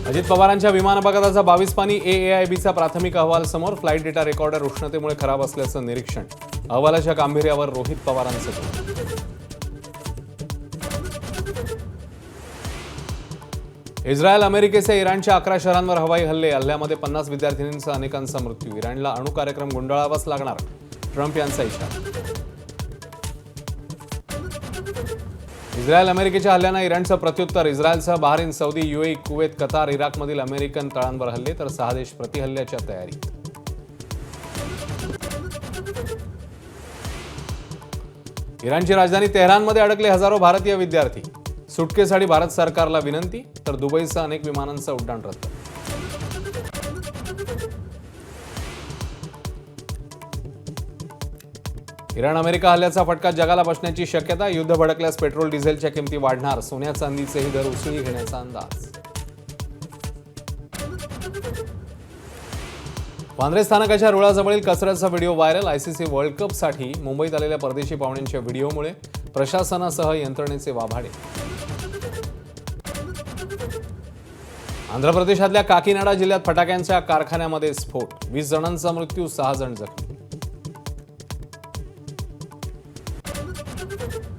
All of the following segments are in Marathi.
अजित पवारांच्या विमान अपघाताचा 22 पानी AAIBचा प्राथमिक अहवाल समोर. फ्लाईट डेटा रेकॉर्डर उष्णतेमुळे खराब असल्याचं निरीक्षण. अहवालाच्या गांभीर्यावर रोहित पवारांचं बोलणं. इस्रायल अमेरिकेचे इराणच्या 11 शहरांवर हवाई हल्ले. हल्ल्यामध्ये 50 विद्यार्थिनींचा अनेकांचा मृत्यू. इराणला अणु कार्यक्रम गुंडाळावाच लागणार, ट्रम्प यांचा इशारा. इस्रायल अमेरिकेच्या हल्ल्यांना इराणचं प्रत्युत्तर. इस्रायलसह Bahrain, Saudi, UAE, Kuwait, Qatar, इराकमधील अमेरिकन तळांवर हल्ले, तर 6 देश प्रतिहल्ल्याच्या तयारीत. इराणची राजधानी तेहरानमध्ये अडकले हजारो भारतीय विद्यार्थी. सुटकेसाठी भारत सरकारला विनंती, तर दुबईसह अनेक विमानांचं उड्डाण रद्द. इराण अमेरिका हल्ल्याचा फटका जगाला बसण्याची शक्यता. युद्ध भडकल्यास पेट्रोल डिझेलच्या किमती वाढणार. सोन्या चांदीचेही दर उसळी घेण्याचा अंदाज. वांद्रे स्थानकाच्या रुळाजवळील कचऱ्याचा व्हिडिओ व्हायरल. ICC वर्ल्ड कपसाठी मुंबईत आलेल्या परदेशी पाहुण्यांच्या व्हिडिओमुळे प्रशासनासह यंत्रणेचे वाभाडे. आंध्र प्रदेशातल्या काकीनाडा जिल्ह्यात फटाक्यांच्या कारखान्यामध्ये स्फोट. 20 जणांचा मृत्यू, 6 जण जखमी.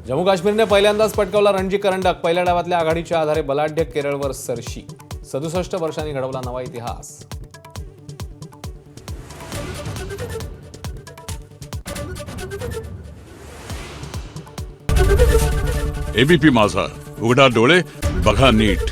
जम्मू काश्मीरने पहिल्यांदाच पटकावला रणजी करंडक. पहिल्या डावातल्या आघाडीच्या आधारे बलाढ्य केरळवर सरशी. 67 वर्षांनी घडवला नवा इतिहास. ABP माझा, उघडा डोळे बघा नीट.